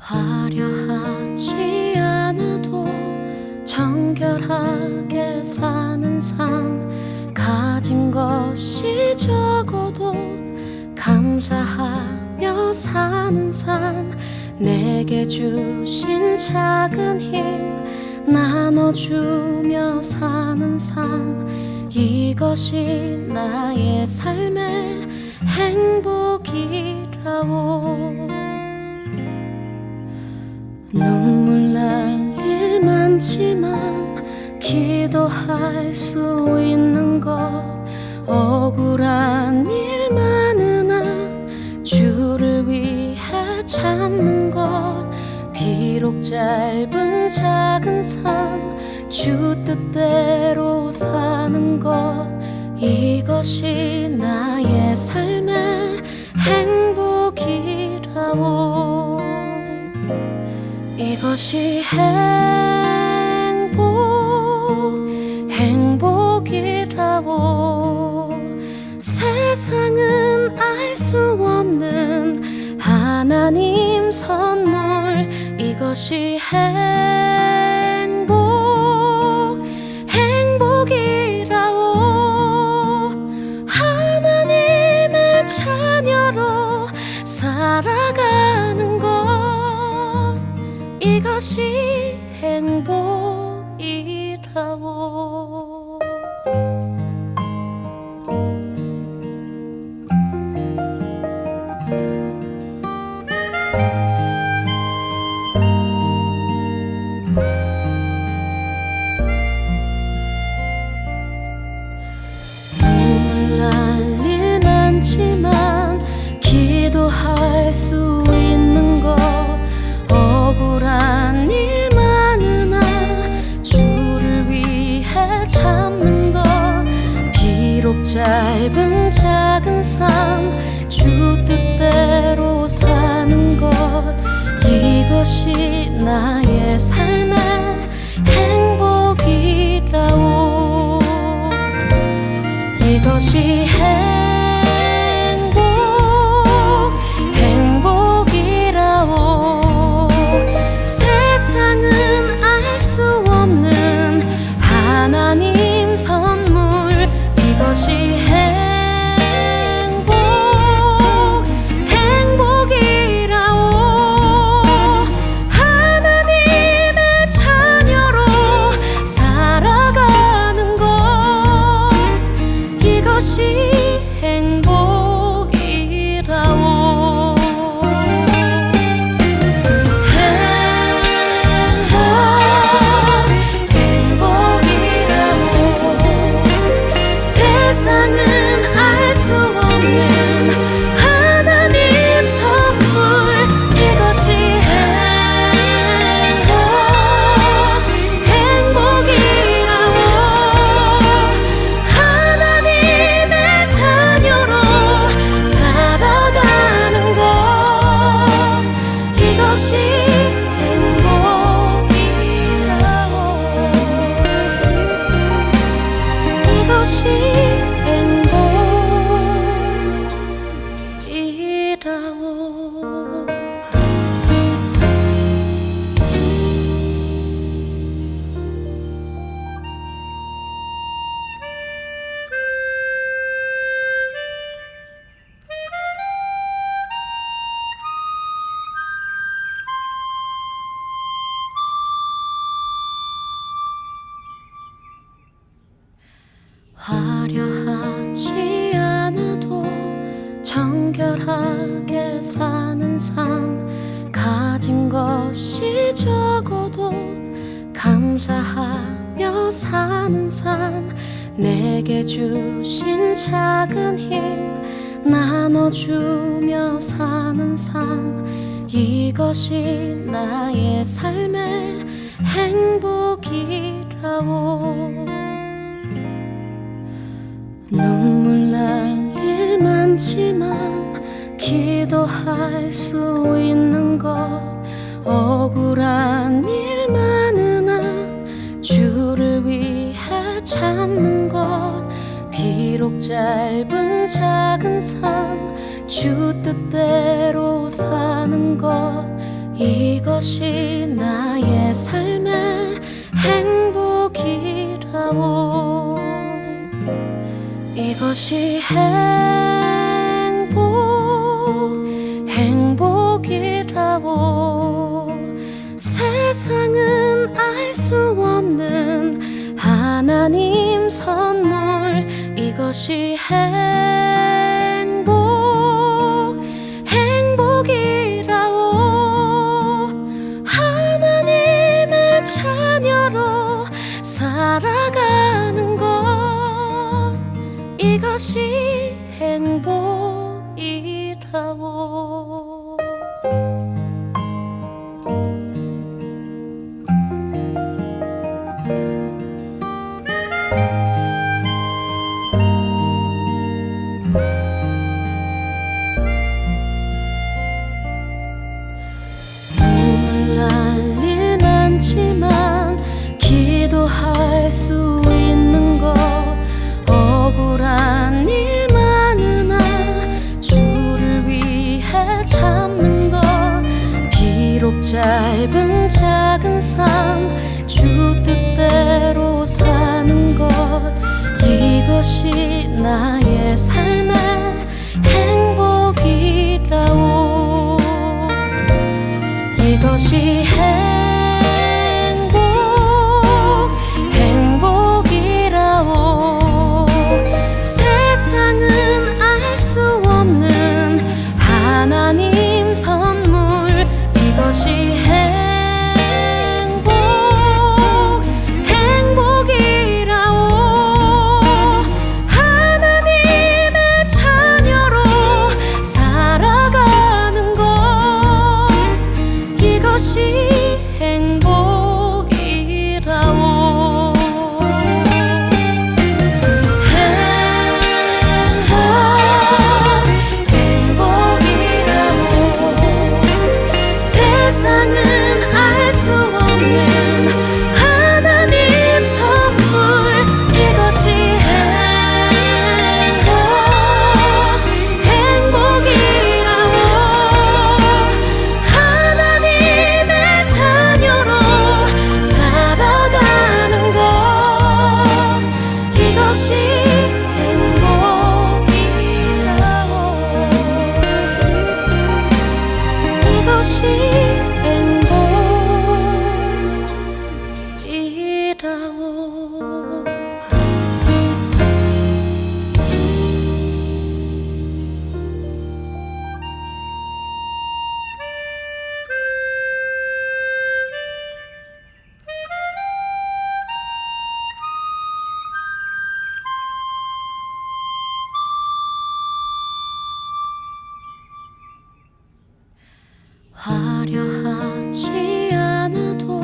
화려하지 않아도 정결하게 사는 삶, 가진 것이 적어도 감사하며 사는 삶, 내게 주신 작은 힘 나눠주며 사는 삶, 이것이 나의 삶의 행복이라오. 눈물 날 일 많지만 기도할 수 있는 것, 억울한 일 많으나 주를 위해 참는 것, 비록 짧은 작은 삶 주 뜻대로 사는 것, 이것이 나의 삶의 행복이라오. 이것이 행복이라고. 세상은 알 수 없는 하나님 선물, 이것이 행복이라고. 하나님의 자녀로 살아가는 것, 이것이 행복이라고. 눈물 날 일 많지만 기도할 수 있는 것, 억울한 일 많으나 주를 위해 참는 것, 비록 짧은 작은 삶 주 뜻대로 사는 것, 이것이 나의 삶의 행복이라오. 이것이 행복이라오. 세상은 알 수 없는 하나님 선물, 이것이 행복이라오. 하나님의 자녀로 살아가는 것, 이것이 행복이라오. 세상은 알 수 없는 하나님 선물, 이것이 행복이라고. 하나님의 자녀로 살아가는 것, 이것이 행복이라고. 이것이 행복이라고. 화려하지 않아도 정결하게 사는 삶, 가진 것이 적어도 감사하며 사는 삶, 내게 주신 작은 힘 나눠주며 사는 삶, 이것이 나의 삶의 행복이라고. 눈물 날 일 많지만 기도할 수 있는 것, 억울한 일 많으나 주를 위해 참는 것, 비록 짧은 작은 삶 주 뜻대로 사는 것, 이것이 나의 삶의 행복이라오. 이것이 행복이라오. 세상은 알 수 없는 하나님 선물. 이것이 행복이라오. 하나님의 자녀로 살아가는 것. 이것이 행복이라오. 눈물 날 일 많지만 기도할 수 있는 것. 억울한 일 많으나 주를 위해 참는 것. 비록 짧은 작은 삶 주 뜻대로 사는 것. 이것이 나의 삶의 행복이라오. 이것이 행복이라오. 세상은 알 수 없는 하나님 선물. 이것이 행복이라오. 하나님의 자녀로 살아가는 것. 이것이 행복이라오. 행복이라오. 세상은 알 수 없는 하나님 선물. 이것이 행복이라오. 하나님의 자녀로 살아가는 것. 이것이 행복이라오. 이것이 행복이라오. 화려하지 않아도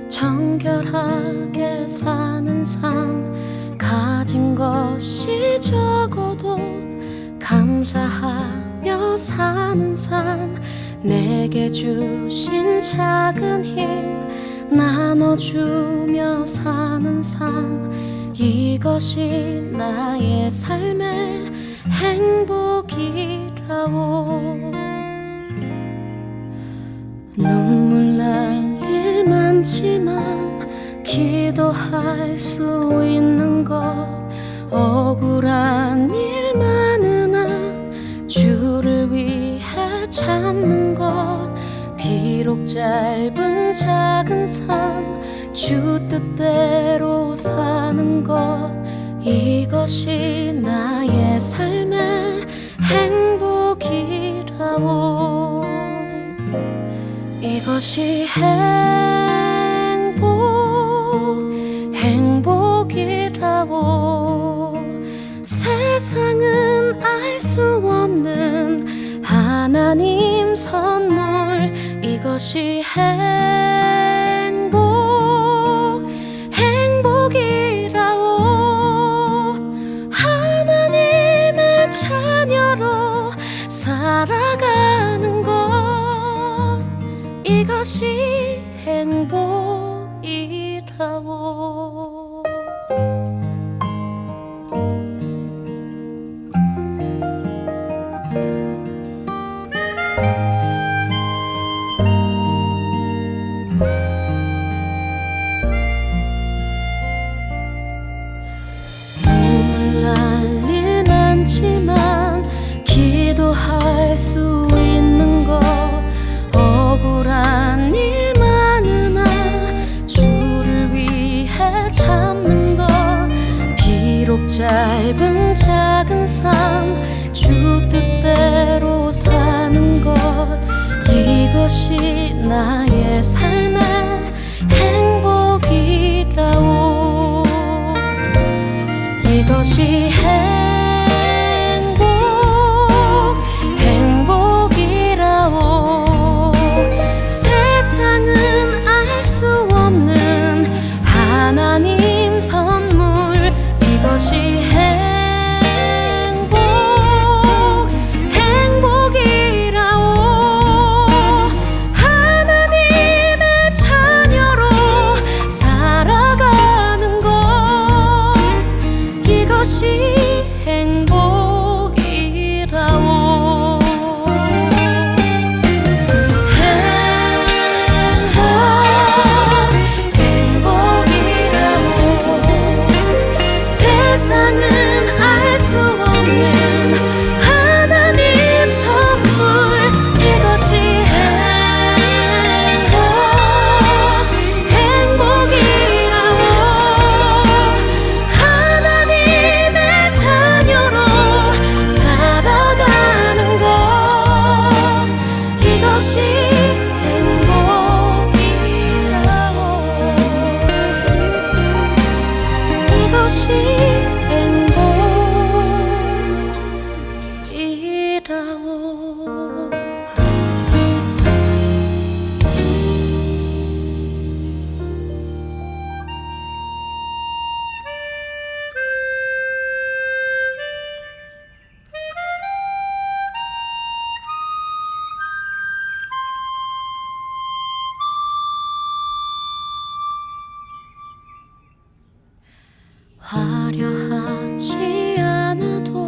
정결하게 사는 삶. 가진 것이 적어도 감사하며 사는 삶. 내게 주신 작은 힘 나눠주며 사는 삶. 이것이 나의 삶의 행복이라오. 눈물 날 일 많지만 기도할 수 있는 것. 억울한 일 많으나 주를 위해 참는 것. 비록 짧은 작은 삶 주 뜻대로 사는 것. 이것이 나의 삶의 행복이라오. 이것이 행복이라오. 세상은 알 수 없는 하나님 선물. 이것이 행복이라오. 하나님의 자녀로 살아가는 것. 이것이 행복이라오. 이것이 나의 삶의 행복이라오. 이것이 행복이라오. 세상은 알 수 없는 하나님 선물. 이것이 행복이라오. 하나님의 자녀로 살아가는 것. 이것이 행복이라오. 세상은 알 수 없는 하나님 선물. 이것이 행복이라오. 하나님의 자녀로 살아가는 것. 이것이 행복이라오. 이것이 화려하지 않아도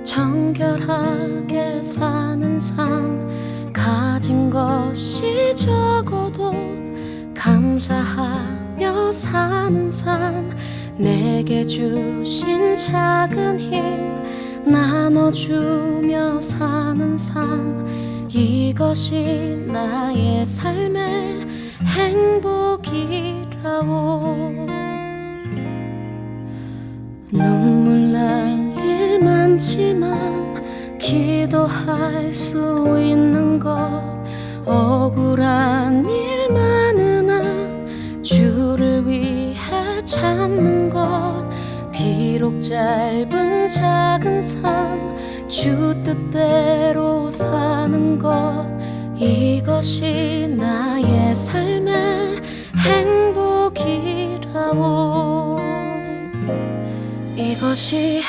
정결하게 사는 삶. 가진 것이 적어도 감사하며 사는 삶. 내게 주신 작은 힘 나눠주며 사는 삶. 이것이 나의 삶의 행복이라오. 눈물 날 일 많지만 기도할 수 있는 것. 억울한 일 많으나 주를 위해 참는 것. 비록 짧은 작은 삶 주 뜻대로 사는 것. 이것이 나의 삶의 행복이라오. 이것이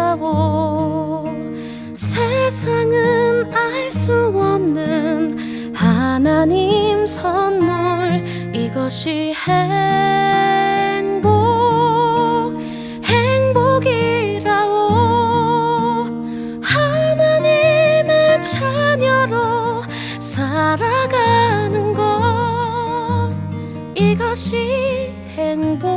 행복이라오. 세상은 알 수 없는 하나님 선물. 이것이 행복이라오. 하나님의 자녀로 살아가는 것. 이것이 행복이라오.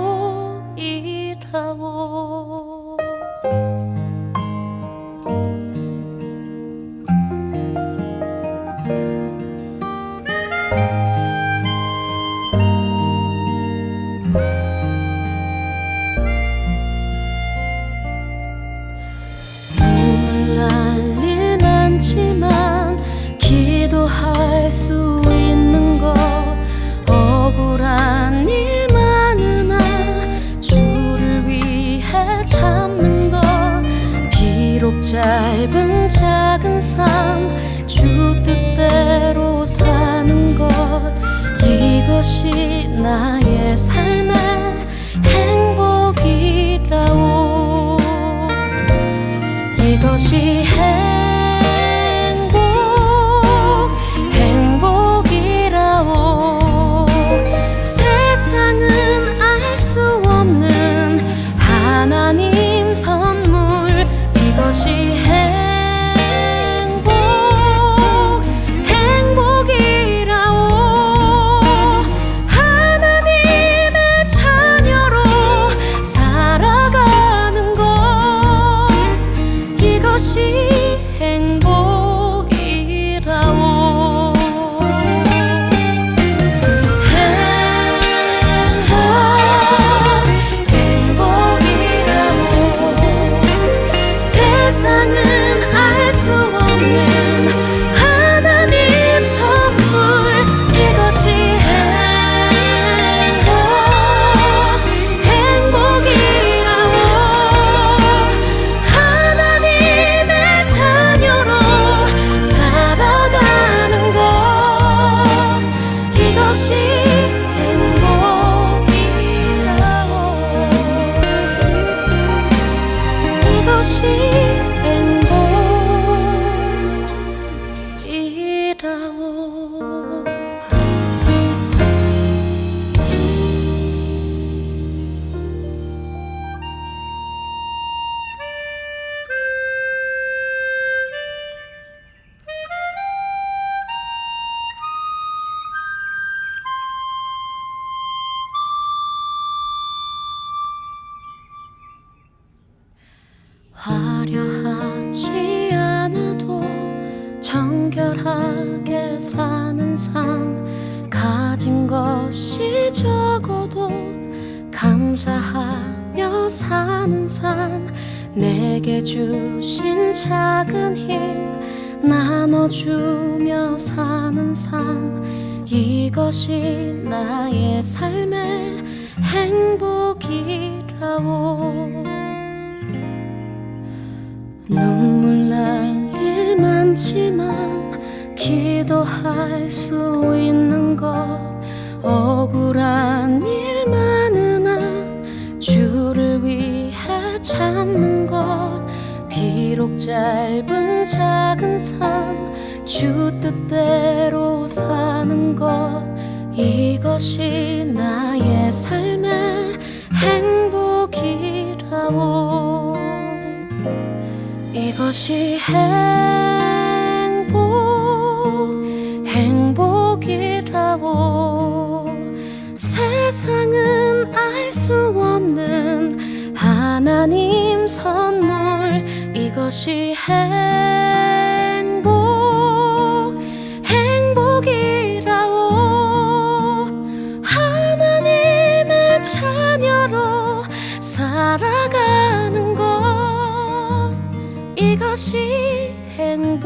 눈물 날 일 많지만 기도할 수 있는 것. 억울한 일 많으나 주를 위해 참는 것. 비록 짧은 작은 삶 주 뜻대로 사는 것. 이것이 나의 삶의 행복이라오. 이것이 행복이라오. 세상은 알 수 없는 하나님 선물. 이것이 행복이라오. 하나님의 자녀로 살아가는 것. 이것이 행복이라오. 행복이라오. 세상은 화려하지 않아도 정결하게 사는 삶, 가진 것이 적어도 감사하며 사는 삶, 내게 주신 작은 힘 나눠주며 사는 삶, 이것이 나의 삶의 행복이라오. 눈물 날 일 많지만 기도할 수 있는 것, 억울한 일 많으나 주를 위해 참는 것, 비록 짧은 작은 삶 주 뜻대로 사는 것, 이것이 나의 삶의 행복이라오. 이것이 행복이라오. 세상은 알 수 없는 하나님 선물, 이것이 행복이라오. 하나님의 자녀로 살아가는 것, 이것이 행복이라오.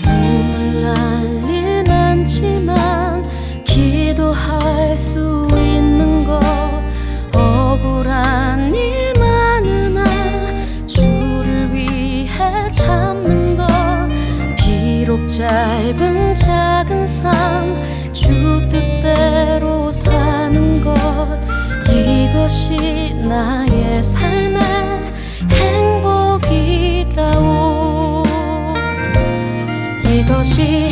눈물 날 일 많지만 기도할 수 있는 것, 억울한 일 많으나 주를 위해 참는 것, 비록 짧은 작은 삶 주 뜻대로 사는 것, 이것이 나의 삶의 행복이라오. 이것이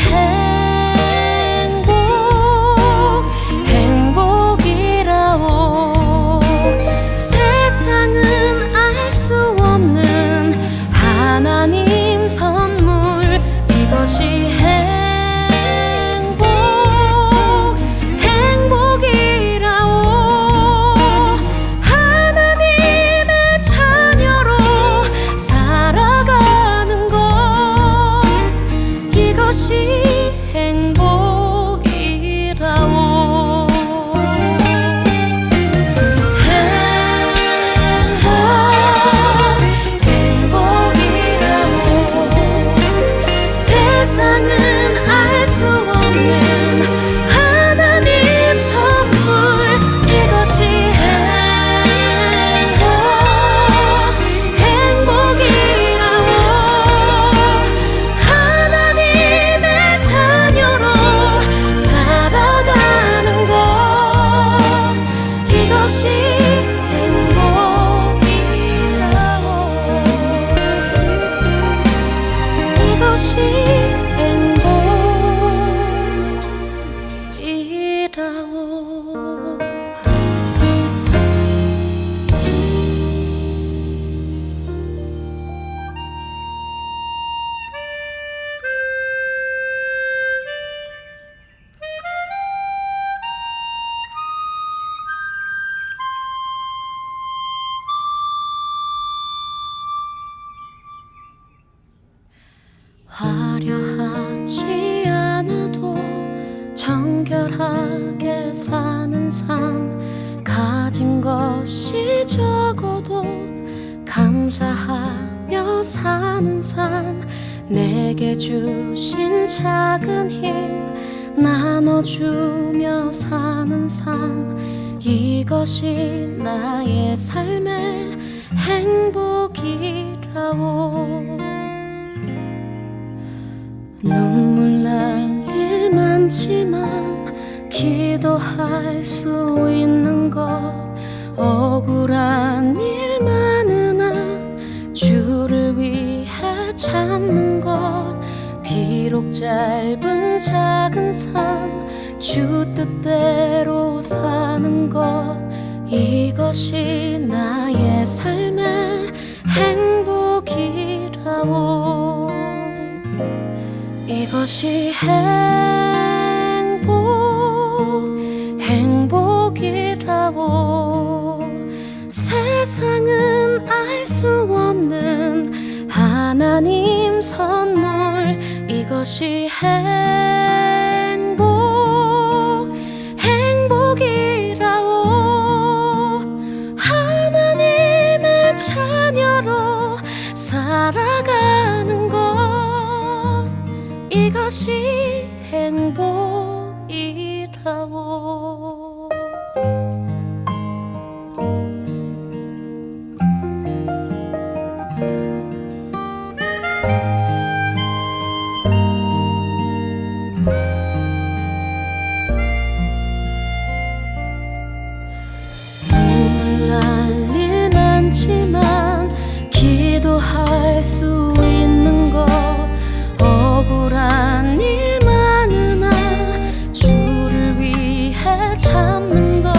행복이라오. 세상은 알 수 없는 하나님 선물, 이것이 행복이라오. 하나님의 자녀로 살아가는 것, 이것이 행복이라오. 세상은 알 수 없는 하나님 선물, 이것이 행복이라오. 하나님의 자녀로 살아가는 것, 이것이 행복이라오. 이것이 행복이라오. 화려하지 않아도 정결하게 사는 삶, 가진 것이 적어도 감사하며 사는 삶, 내게 주신 작은 힘 나눠주며 사는 삶, 이것이 나의 삶의 행복이라오. 눈물 날 일 많지만 기도할 수 있는 것, 억울한 일 많으나 주를 위해 참는 것, 비록 짧은 작은 삶 주 뜻대로 사는 것, 이것 이것이 나의 삶의 행복이라오. 이것이 행복이라오. 세상은 알 수 없는 하나님 선물. 이것이 행복이라오. 하나님의 자녀로 살아가는 것. 이것이 행복이라오. 눈물 날 일 많지만 기도할 수 있는 것. 억울한 일 많으나 주를 위해 참는 것.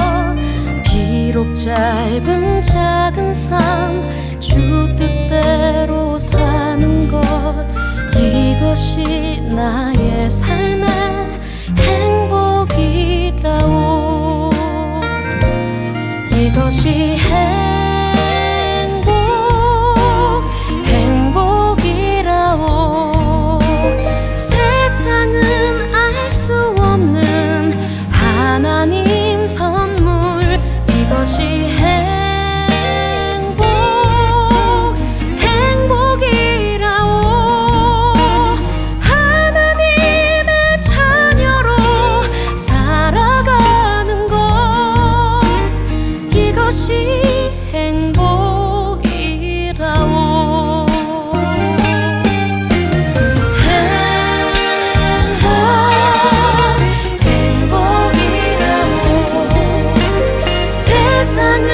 비록 짧은 작은 삶 주 뜻대로 사는 것. 이것이 나의 삶의 행복이라오. 이것이 행복이라오. 세상은 알 수 없는 하나님 선물. 이것이 행복이라오. 하나님의 자녀로 살아가는 것. 이것이 행복이라오. 세상은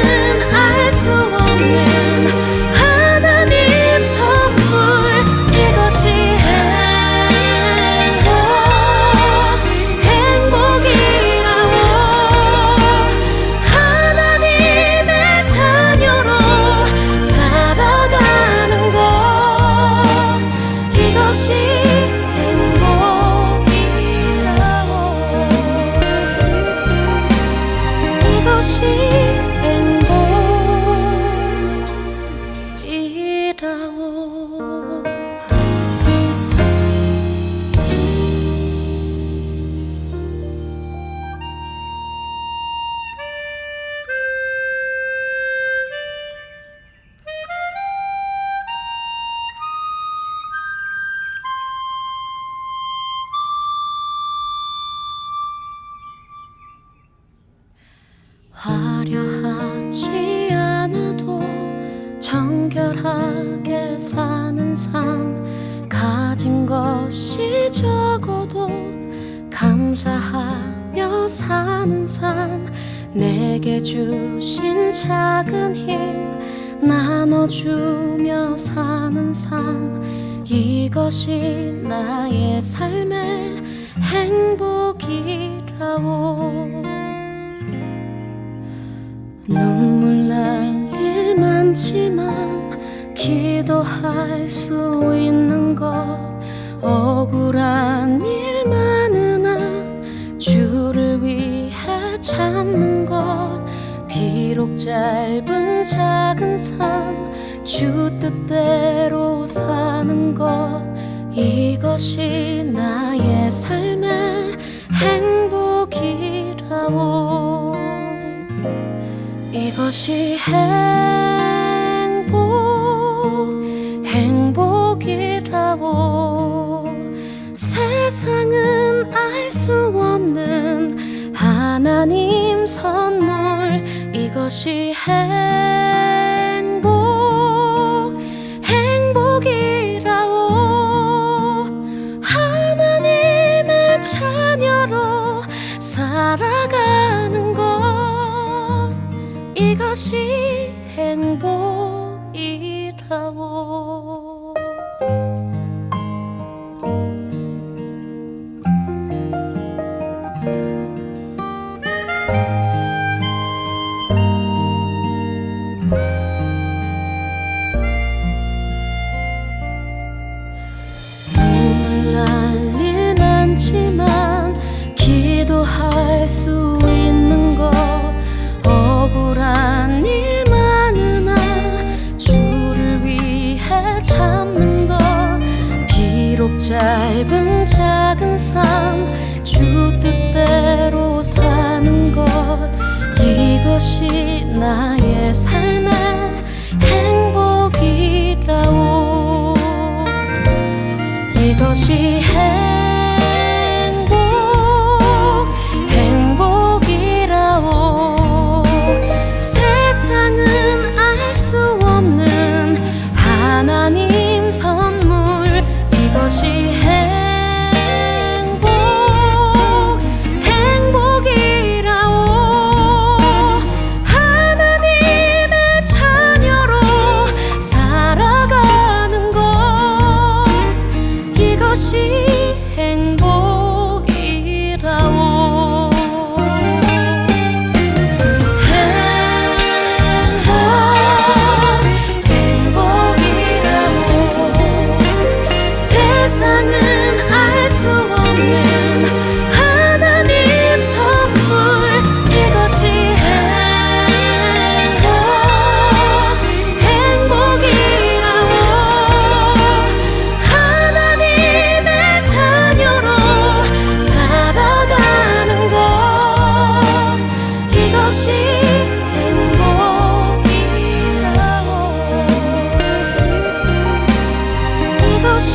알 수 없는 하나님 선물. 이것이 행복이라오. 하나님의 자녀로 살아가는 것. 이것이 행복이라오. 이것이 행복이라오. 화려하지 않아도 정결하게 사는 삶. 가진 것이 적어도 감사하며 사는 삶. 내게 주신 작은 힘 나눠주며 사는 삶. 이것이 나의 삶의 행복이라오. 눈물 날 일 많지만 기도할 수 있는 것. 억울한 일 많으나 주를 위해 참는 것. 비록 짧은 작은 삶 주 뜻대로 사는 것. 이것이 나의 삶의 행복이라오. 이것이 행복이라오. 세상은 알 수 없는 하나님 선물. 이것이 행복이라오. 하나님의 자녀로 살아가는 것. 이것이 행복이라오. 삶 주 뜻대로 사는 것 이것이 나의 삶의 행복이라오. 이것이 행복이라오. 세상은 알 수 없는 하나님 선물 이것이 행복이라오. 하나님의 자녀로 살아가는 것 이것이 행복이라오. 세상은 알 수 없는 하나님 선물 이것이 행복이라오. 하나님의 자녀로 살아가는 것 이것이 행복이라오. 이것이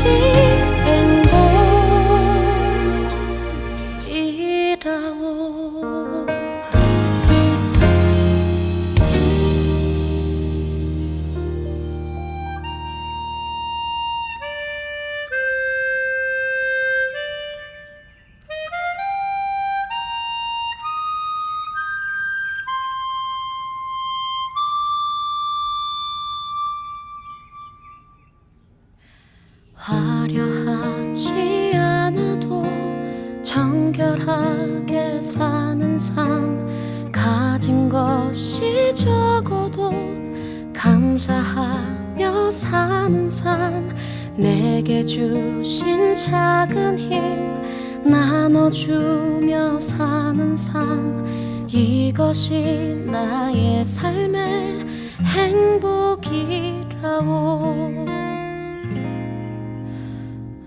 화려하지 않아도 정결하게 사는 삶 가진 것이 적어도 감사하며 사는 삶 내게 주신 작은 힘 나눠주며 사는 삶 이것이 나의 삶의 행복이라오.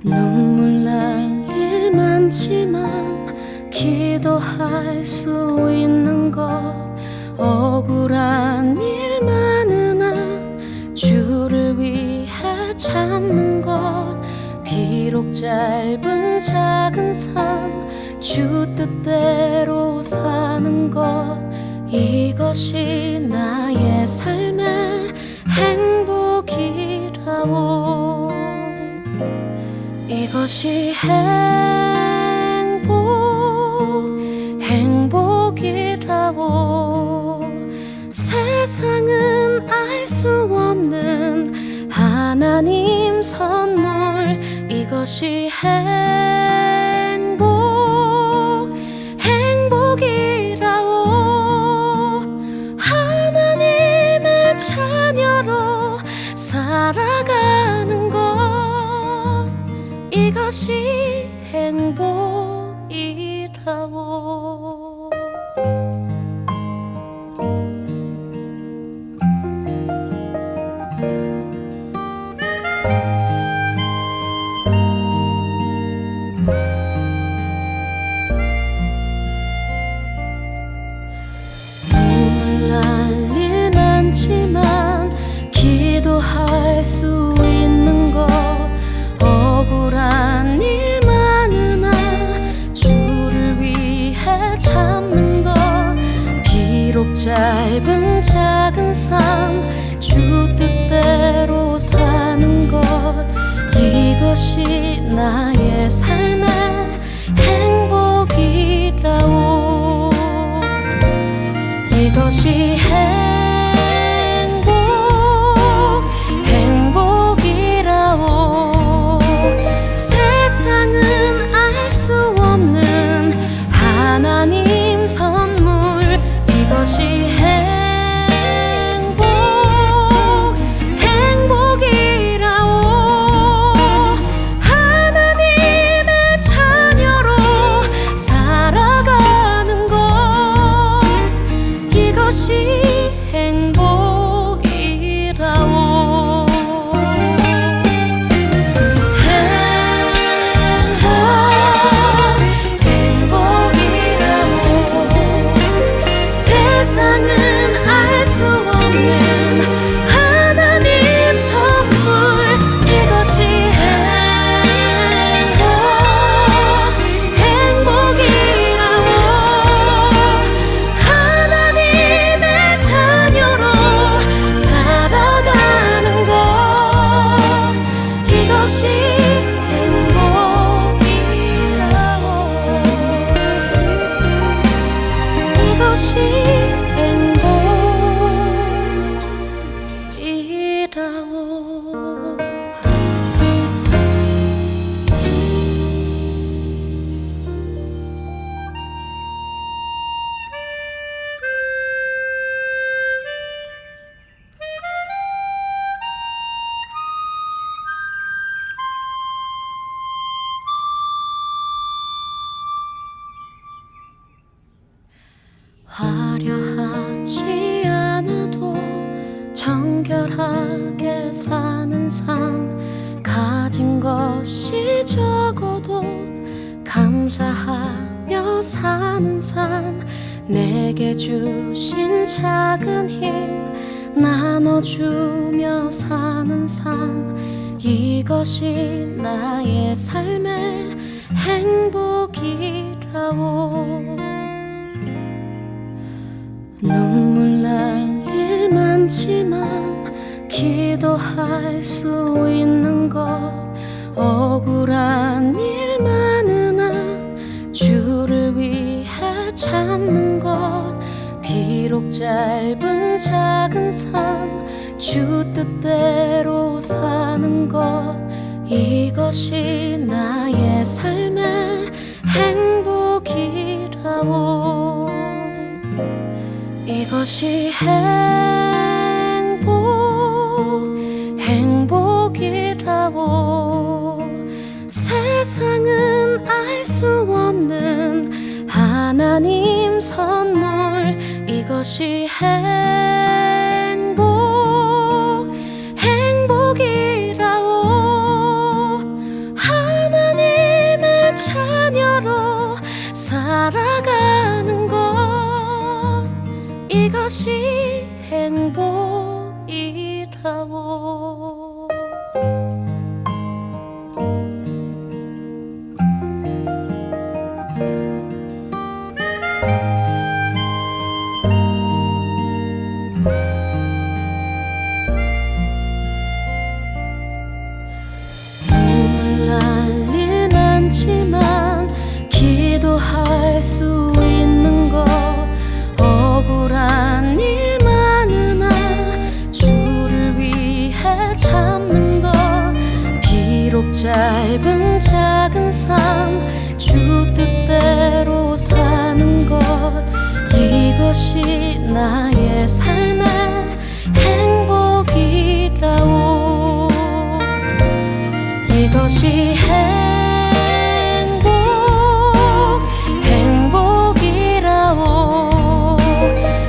눈물 날 일 많지만 기도할 수 있는 것 억울한 일 많으나 주를 위해 참는 것 비록 짧은 작은 삶 주 뜻대로 사는 것 이것이 나의 삶의 행복이라오. 이것이 행복이라오. 세상은 알 수 없는 하나님 선물 이것이 행복이라오. 하나님의 자녀로 살아가는 것 이것이 행복이라오. 눈물 날 일 많지만 기도할 수 있는 것 억울한 일 많으나 주를 위해 참는 것 비록 짧은 작은 삶 주 뜻대로 사는 것 이것이 나의 삶의 행복이라오. 이것이 행복이라오. 세상은 알 수 없는 하나님 선물 이것이 행복이라오. 하나님의 자녀로 살아가는 것 이것이 감사하며 사는 삶, 내게 주신 작은 힘 나눠주며 사는 삶, 이것이 나의 삶의 행복이라오. 눈물 날 일 많지만 기도할 수 있는 것, 억울한 일 많으나 주를 위해 참는 것, 비록 짧은 작은 삶 주 뜻대로 사는 것, 이것이 나의 삶의 행복이라오. 이것이 행복이라오. 세상은 알 수 없는 하나님 선물, 이것이 행복이라오. 하나님의 자녀로 살아가는 것, 이것이 행복이라오. 눈물 날 일 많지만 기도할 수 있는 것, 억울한 일 많으나 주를 위해 참는 것, 비록 짧은 작은 삶 주 뜻대로 사는 것, 이것이 나의 삶의 행복이라오. 이것이 행복이라오.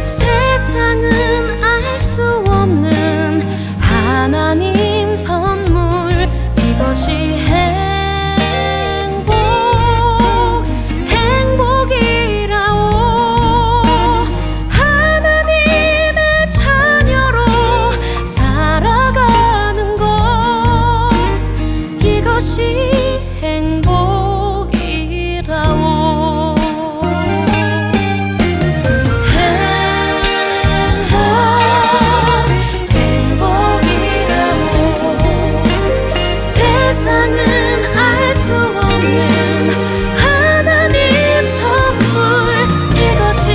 세상은 알 수 없는 하나님 선물, 이것이 행복이라오. 하나님의 자녀로 살아가는 것, 이것이 행복이라오. 행복이라오. 세상은 알 수 없는 하나님 선물, 이것이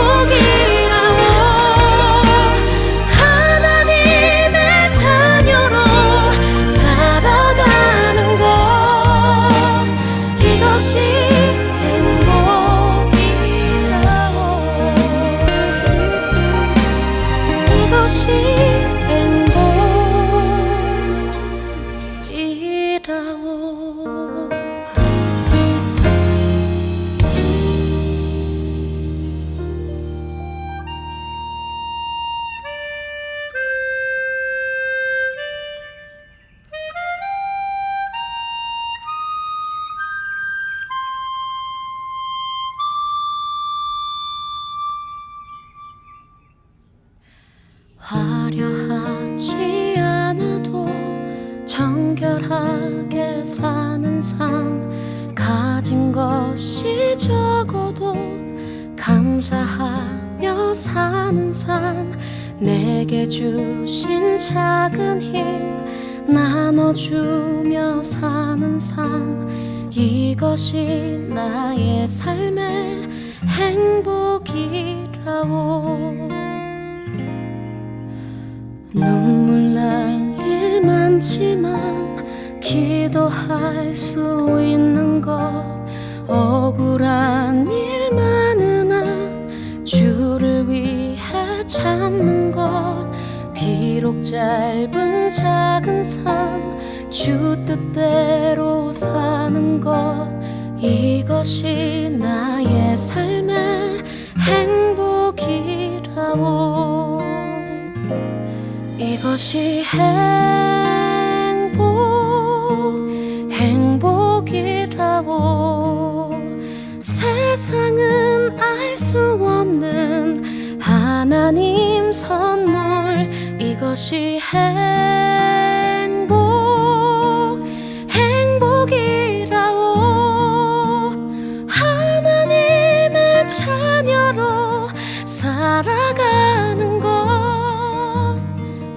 행복이라오. 하나님의 자녀로 살아가는 것, 이것이 행복이라오. 이것이 행복이라오. 화려하지 않아도 정결하게 사는 삶, 가진 것이 적어도 감사하며 사는 삶, 내게 주신 작은 힘 나눠주며 사는 삶, 이것이 나의 삶의 행복이라오. 눈물 날 일 많지만 기도할 수 있는 것, 억울한 일 많으나 주를 위해 참는 것, 비록 짧은 작은 삶 주 뜻대로 사는 것, 이것이 나의 삶의 행복이라오. 이것이 세상은 알 수 없는 하나님 선물, 이것이 행복이라오. 하나님의 자녀로 살아가는 것,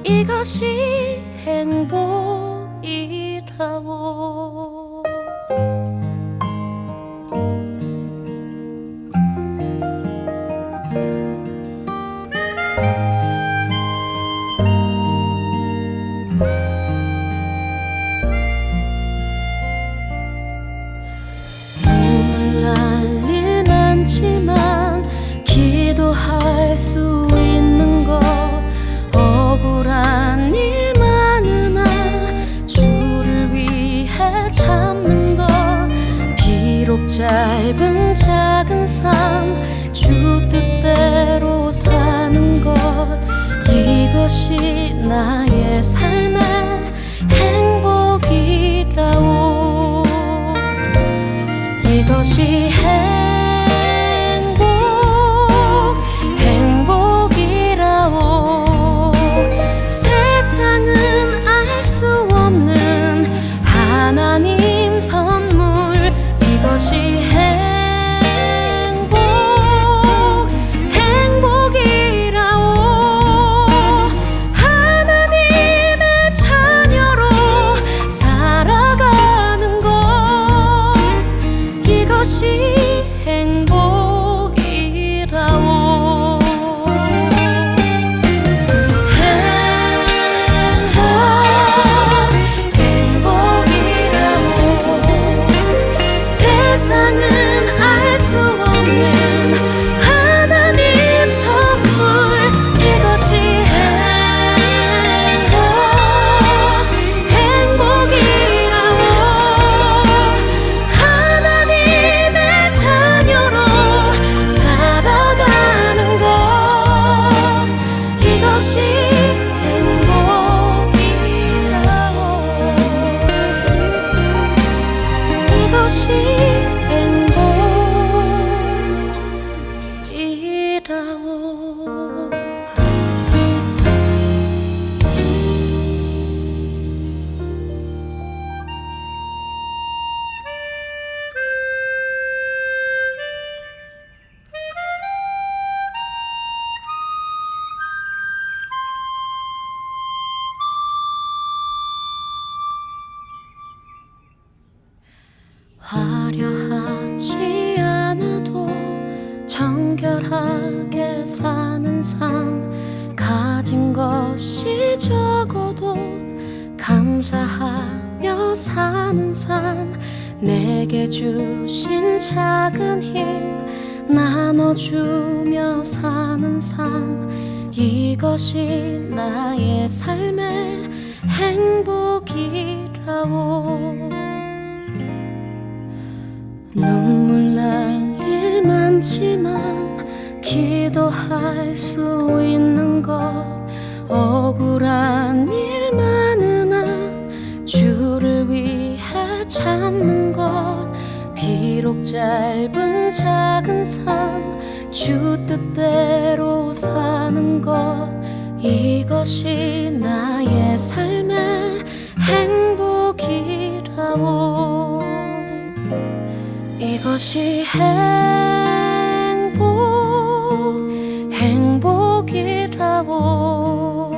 이것이 행복이라오. 눈물 날 일 많지만 기도할 수 있는 것, 억울한 일 많으나 주를 위해 참는 것, 비록 짧은 작은 삶 주 뜻대로 사는 것, 이것이 나의 삶의 행복이라오. 이것이 행복이라오. 세상은 알 수 없는 하나님 선물, 이것이 행복이라오. 하나님의 자녀로 살아가는 것, 이것이 행복이라오. 행복이라오. 세상은 알 수 없는 하나님 선물, 이것이 행복이라오. 하나님의 자녀로 살아가는 것, 이것이 행복이라오. 이것이 행복이라오. 화려하지 않아도 정결하게 사는 삶, 가진 것이 적어도 감사하며 사는 삶, 내게 주신 작은 힘 나눠주며 사는 삶, 이것이 나의 삶의 행복이라오. 눈물 날 일 많지만 기도할 수 있는 것, 억울한 일 많으나 주를 위해 참는 것, 비록 짧은 작은 삶 주 뜻대로 사는 것, 이것이 나의 삶의 행복이라오. 이것이 행복이라오.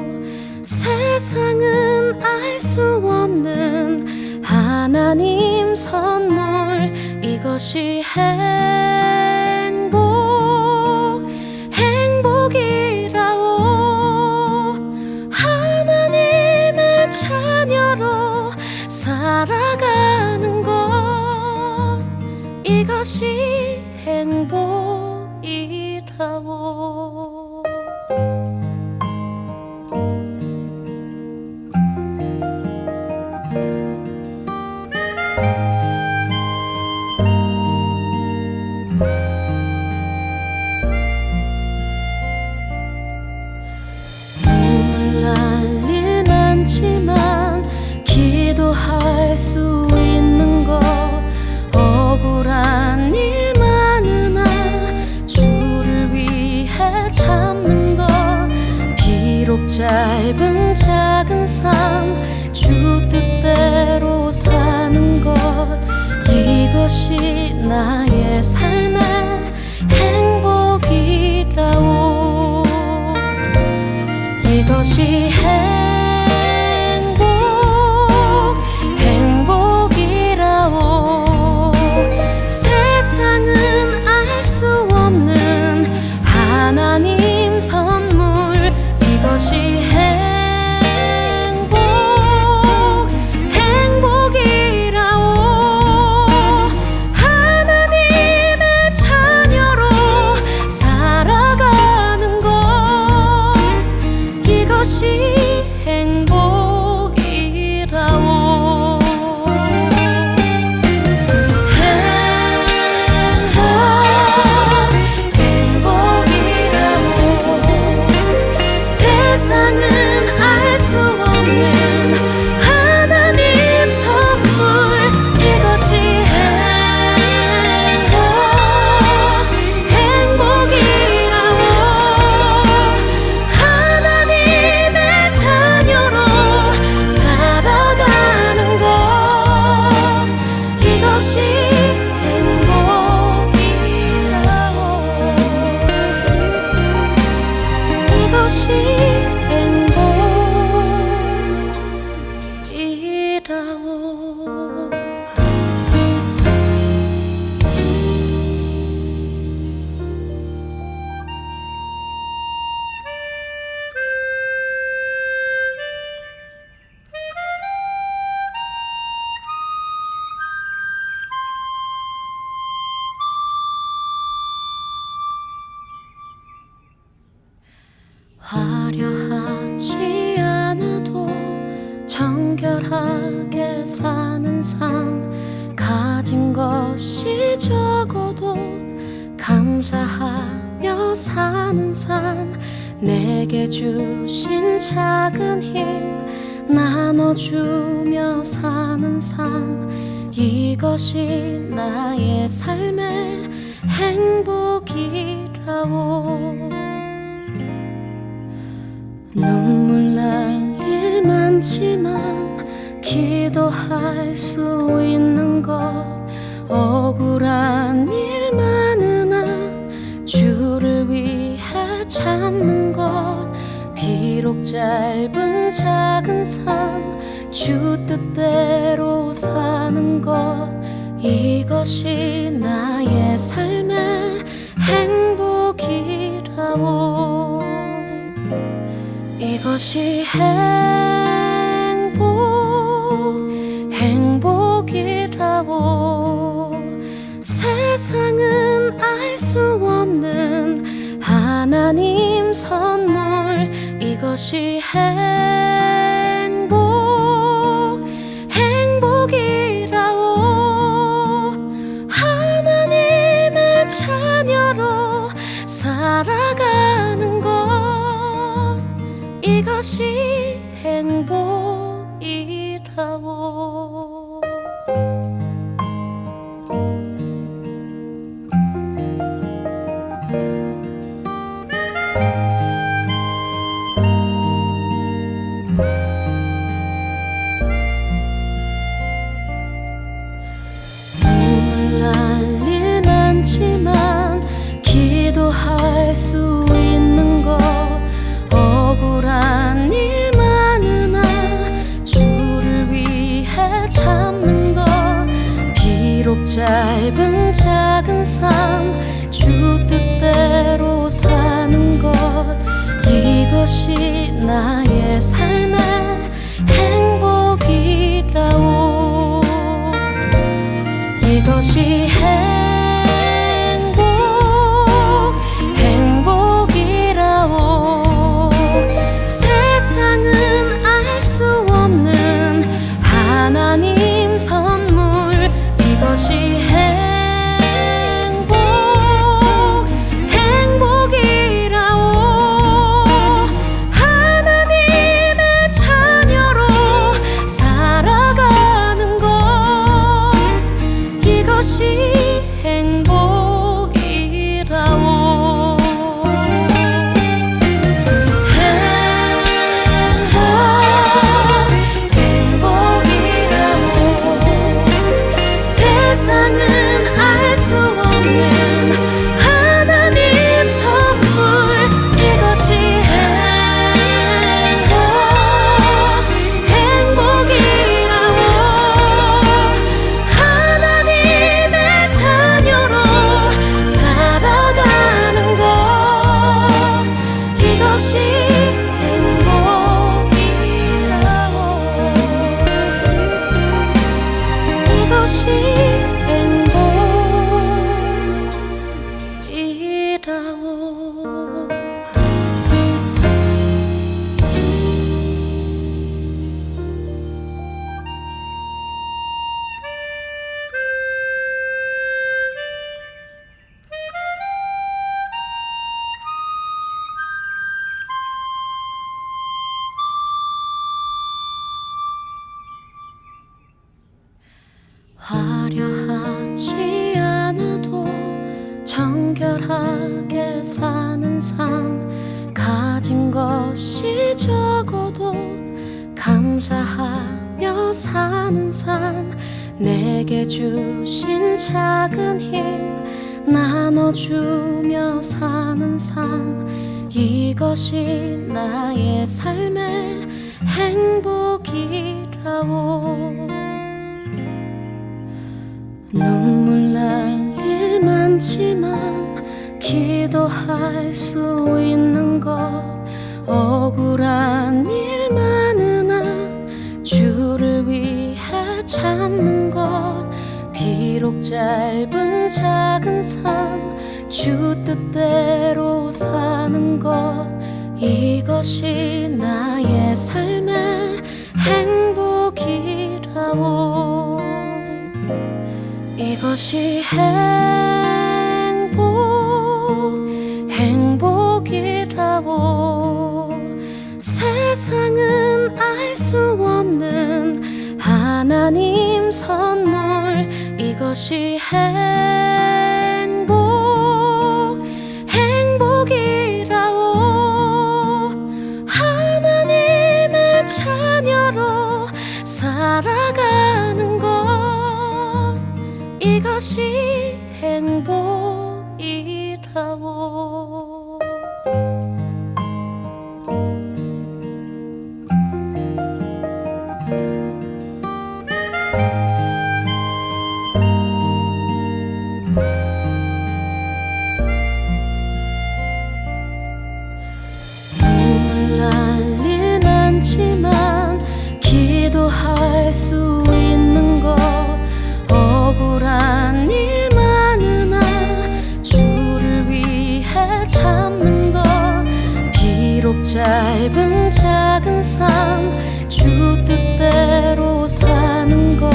세상은 알 수 없는 하나님 선물, 이것이 행복이라오. 하나님의 자녀로 살아가는 것, 이것이 행복이라오. 짧은 작은 삶 주 뜻대로 사는 것 이것이 나의 삶의 행복이라오. 이것이 행복이라오. 세상은 알 수 없는 하나님 선물 이것이 행복이라오. 하나님의 자녀로 살아가는 것 이것이 행복이라오. 세상은 알 수 없는 하나님 선물 이것이 행복이라오. 하나님의 자녀로 살아가는 것 이것이 행복이라오. 이것이 화려하지 않아도 정결하게 사는 삶 가진 것이 적어도 감사하며 사는 삶 내게 주신 작은 힘 나눠주며 사는 삶 이것이 나의 삶의 행복이라오. 눈물 날 일 많지만 기도할 수 있는 것 억울한 일 많으나 주를 위해 참는 것 비록 짧은 작은 삶 주 뜻대로 사는 것 이것이 나의 삶의 행복이라오. 이것이 행복이라오. 세상은 알 수 없는 하나님 선물 이것이 행복이라오. 하나님의 자녀로 살아가는 것 이것이 행복이라오. 눈물 날 일 많지만 기도할 수 있는 것 억울한 일 많으나 주를 위해 참는 것 비록 짧은 작은 삶 주 뜻대로 사는 것 이것이 나의 삶의 행복이라오. 이것이 행복이라오. 세상은 알 수 없는 하나님 선물 이것이 행복이라오. 하나님의 자녀로 살아가는 것 이것이 화려하지 않아도 정결하게 사는 삶, 가진 것이 적어도 감사하며 사는 삶, 내게 주신 작은 힘 나눠주며 사는 삶, 이것이 나의 삶의 행복이라오. 눈물 날 일 많지만 기도할 수 있는 것, 억울한 일 많으나 주를 위해 참는 것, 비록 짧은 작은 삶 주 뜻대로 사는 것, 이것이 나의 삶의 행복이라오. 이것이 행복이라고. 세상은 알 수 없는 하나님 선물, 이것이 행복이라고. 하나님의 자녀로 살아가는 것, 이것이 행복이라고. 눈물 날 일 많지만 기도할 수 있는 것, 억울한 일 많으나 주를 위해 참는 것, 비록 짧은 작은 삶 주 뜻대로 사는 것,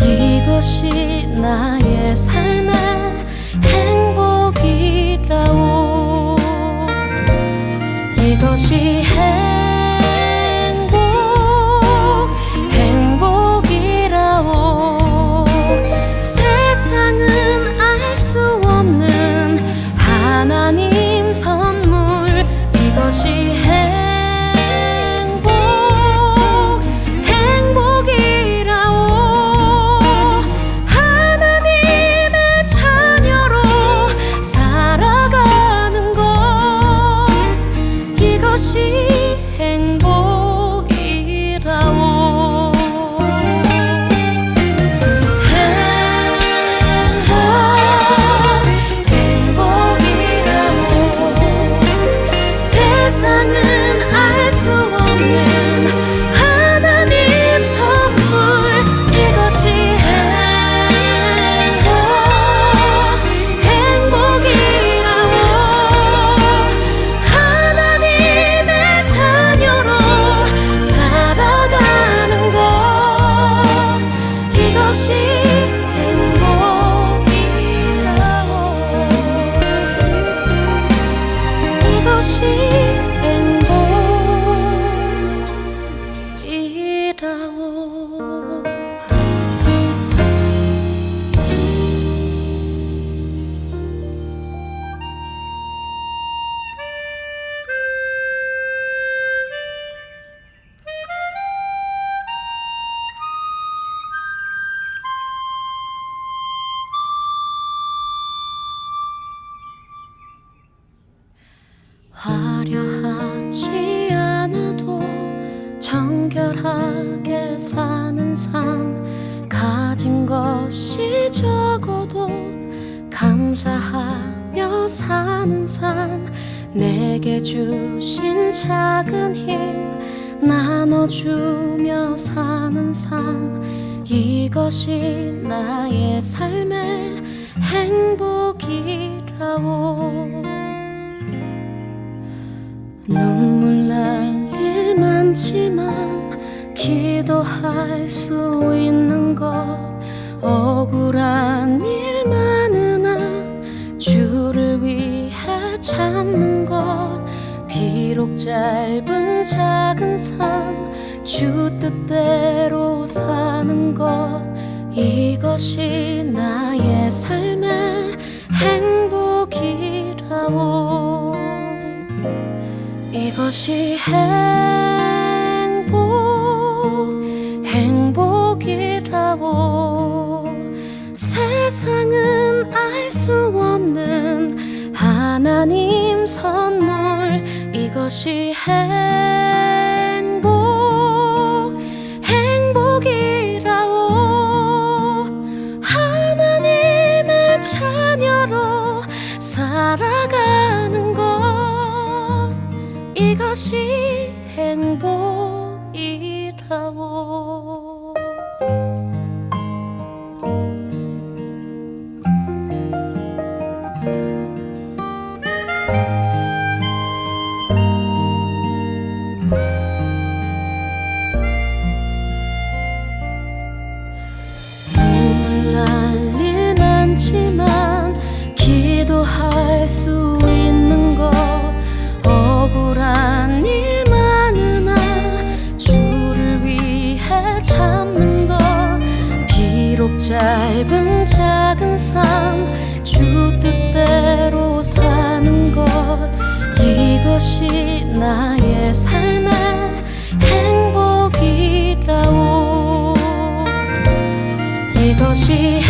이것이 나의 삶의 행복이라오. 이것이 행복이라오. 세상은 알 수 없는 하나님 선물, 이것이 행복이라오. 하나님의 자녀로 살아가는 것, 이것이 행복이라오. 세상은 알 수 없는 하나님 선물, 이것이 행복이라오. 하나님의 자녀로 살아가는 것, 이것이 행복이라오. 이것이 행복이라오. 화려하지 않아도 정결하게 사는 삶, 가진 것이 적어도 감사하며 사는 삶, 내게 주신 작은 힘 나눠주며 사는 삶, 이것이 나의 삶의 행복이라. 행복이라오. 눈물 날 일 많지만 기도할 수 있는 것, 억울한 일 많으나 주를 위해 참는 것, 비록 짧은 작은 삶 주 뜻대로 사는 것, 이것이 나의 삶의 행복이라오. 이것이 행복이라오. 세상은 알 수 없는 하나님 선물, 이것이 행복이라오. 하나님의 자녀로 살아가는 것, 이것이 행복이라오. 눈물 날 일 많지만 기도할 수 있는 것, 억울한 일 많으나 주를 위해 참는 것, 비록 짧은 작은 삶 주 뜻대로 사는 것, 이것이 나의 삶의 행복이라오. 이것이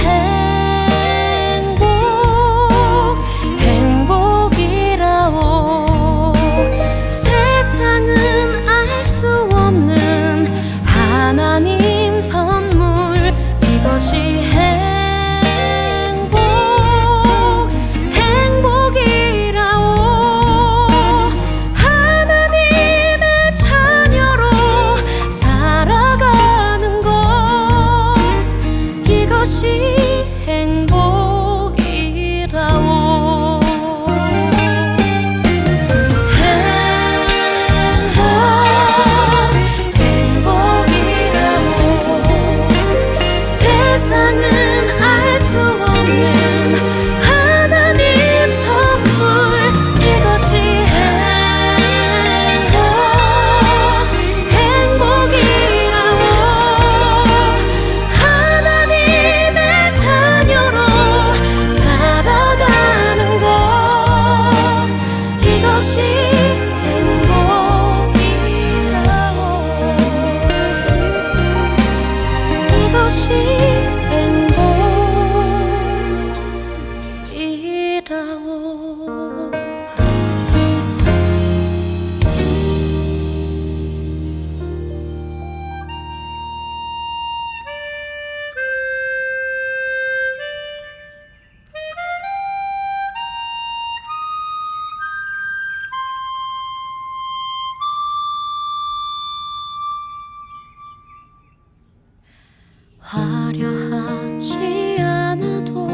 행복이라오. 세상은 알 수 없는 하나님 선물, 이것이 행복이라오. 하나님의 자녀로 살아가는 것, 이것이 행복이라오. 행복이라오. 세상은 알 수 없는 하나님 선물, 이것이 행복이라오. 하나님의 자녀로 살아가는 것, 이것이 행복이라오. 이것이 행복이라오. 화려하지 않아도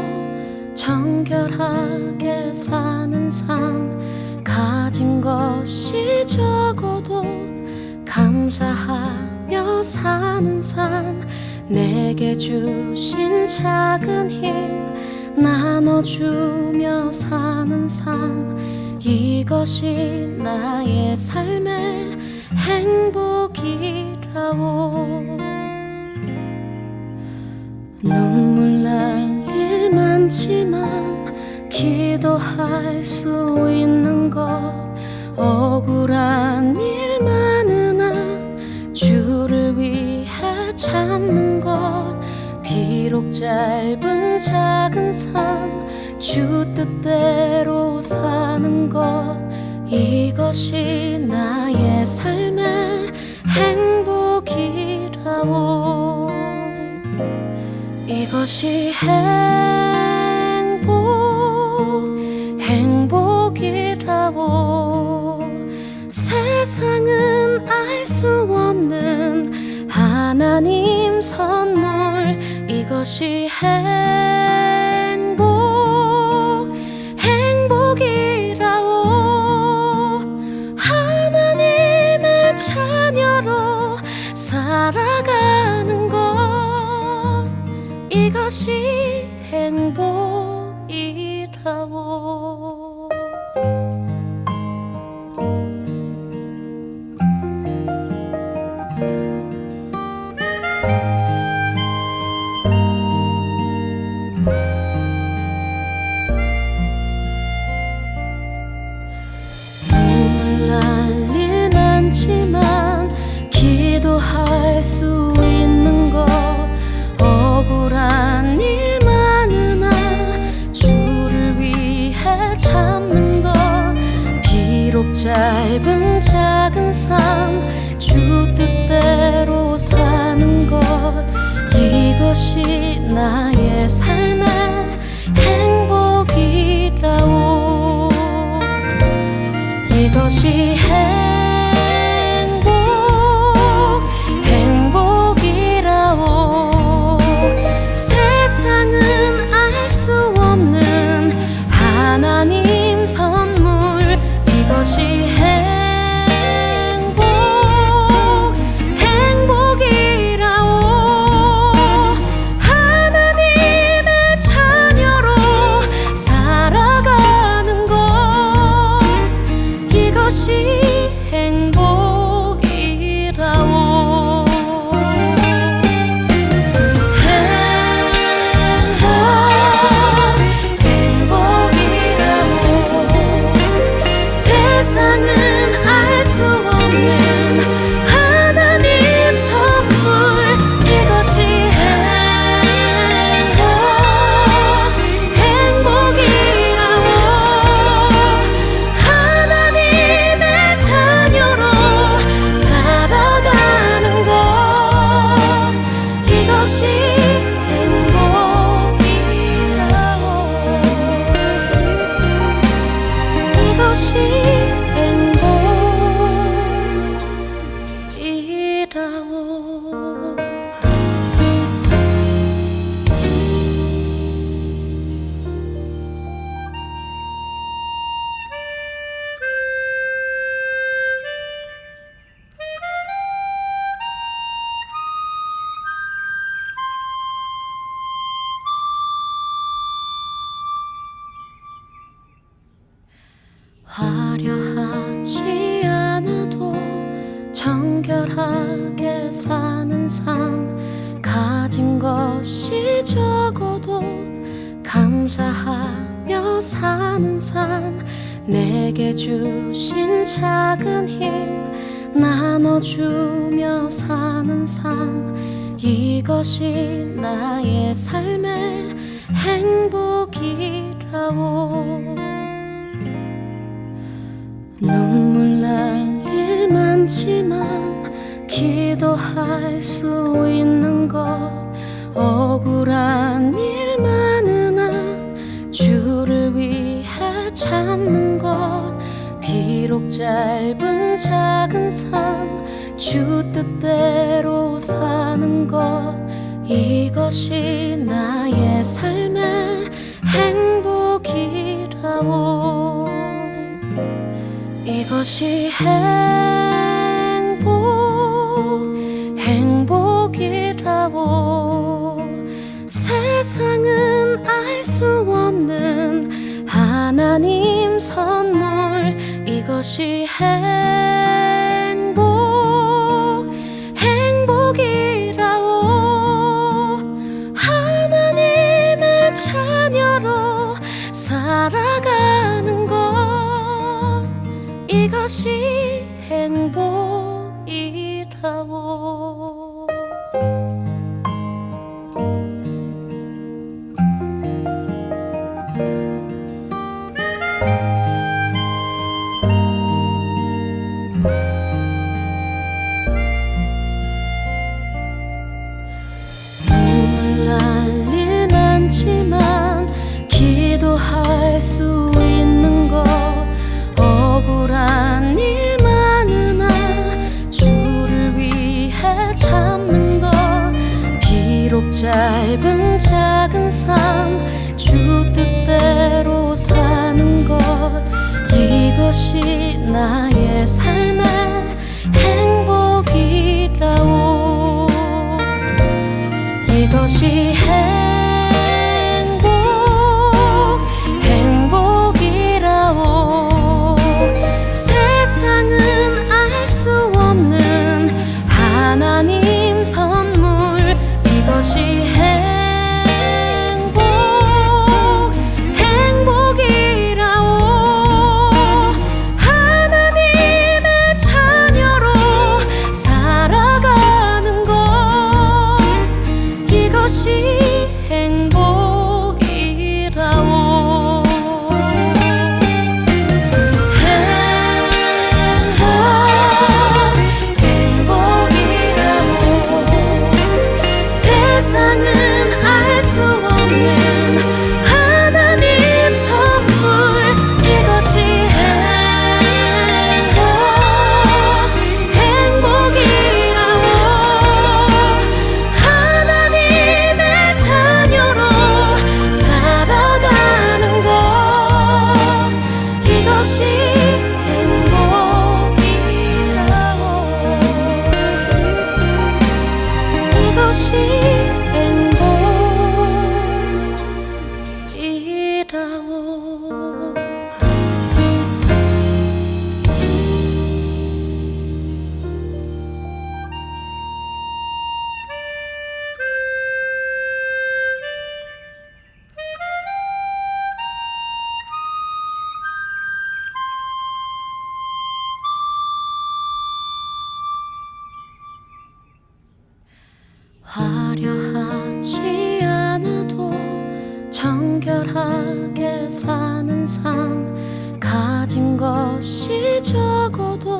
정결하게 사는 삶, 가진 것이 적어도 감사하며 사는 삶, 내게 주신 작은 힘 나눠주며 사는 삶, 이것이 나의 삶의 행복이라오. 눈물 날 일 많지만 기도할 수 있는 것, 억울한 일 많으나 주를 위해 참는 것, 비록 짧은 작은 삶 주 뜻대로 사는 것, 이것이 나의 삶의 행복이라오. 이것이 행복이라오. 세상은 알 수 없는 하나님 선물, 이것이 행복이라오. 살아가는 것 이것이 행복이라고. 눈물 날 일 많지만 기도할 수 있는 것 억울한 일 많으나 주를 위해 참는 것 비록 짧은 작은 삶 주 뜻대로 사는 것 이것이 나의 삶의 행복이라오. 이것이 행복이라오. 세상은 알 수 없는 하나님 선물 이것이 행복이라오. 하나님의 자녀로 살아가는 것 이것이 행복이라오. 세상은 알 수 없는 하나님 선물 이것이 행복이라오. 하나님의 자녀로 살아가는 것 이것이 행복이라오. 이것이 행복이라오. 화려하지 않아도 정결하게 사는 삶 가진 것이 적어도 감사하며 사는 삶 내게 주신 작은 힘 나눠주며 사는 삶 이것이 나의 삶의 행복이라오. 눈물 날 일 많지만 기도할 수 있는 것 억울한 일 많으나 주를 위해 참는 것 비록 짧은 작은 삶 주 뜻대로 사는 것 이것이 나의 삶의 행복이라오. 이것이 행복이라오. 세상은 알 수 없는 하나님 선물 이것이 행복이라오. 하나님의 자녀로 살아가는 것 이것이 행복이라오. 눈물 날 일 많지만 기도할 수 있는 것 억울한 일 많으나 주를 위해 참는 것 비록 짧은 작은 삶 주 뜻대로 사는 것 이것이 나의 삶의 행복이라오. 이것이 행복이라오. 세상은 알 수 없는 하나님 선물. 이것이 행복이라오. 하나님의 자녀로 살아가는 것. 이것이 행복이라오. 세상은 알 수 없는 하나님 선물. 이것이 행복이라오. 하나님의 자녀로 살아가는 것. 이것이 행복이라오. 이것이 화려하지 않아도 정결하게 사는 삶. 가진 것이 적어도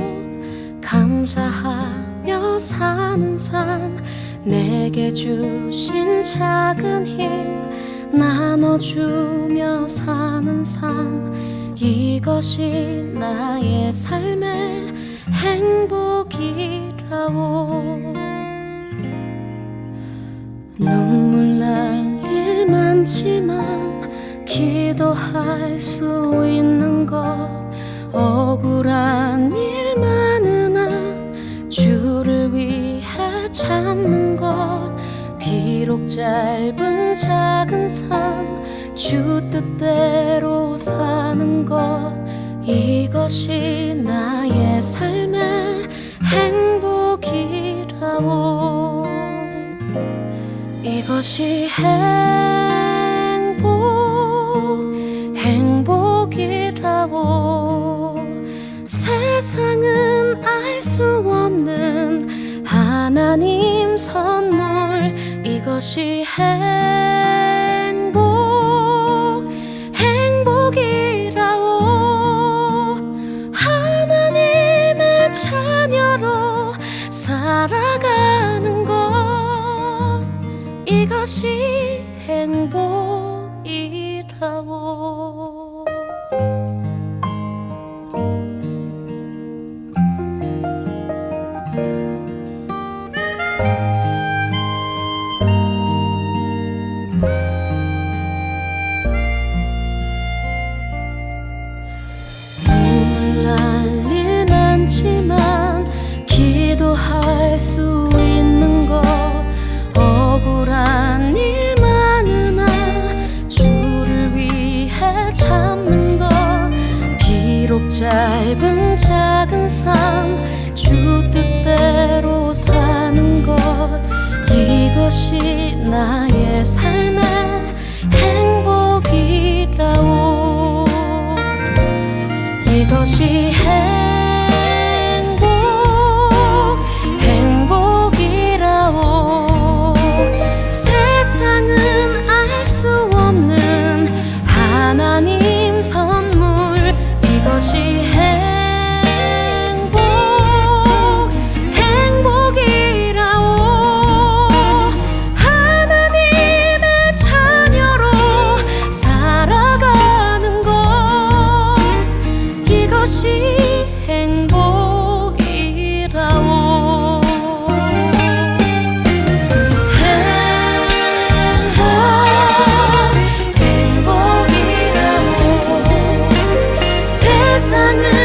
감사하며 사는 삶. 내게 주신 작은 힘 나눠주며 사는 삶. 이것이 나의 삶의 행복이라오. 눈물 날 일 많지만 기도할 수 있는 것. 억울한 일 많으나 주를 위해 참는 것. 비록 짧은 작은 삶 주 뜻대로 사는 것. 이것이 나의 삶의 행복이라오. 이것이 행복이라오. 세상은 알 수 없는 하나님 선물. 이것이 행복이라오. 하나님의 자녀로 살아가는 것. 이것이 행복이라오. 눈물 날 일 많지만 기도할 수 있는 것. 억울한 일 많으나 주를 위해 참는 것. 비록 짧은 작은 삶 주 뜻대로 사는 것. 이것이 나의 삶의 행복이라오. 이것이 행복이라오. 세상은 알 수 없는 하나님 선물. 이것이 행복이라오. 하나님의 자녀로 살아가는 것. 이것이 행복이라오. 행복이라오. 세상은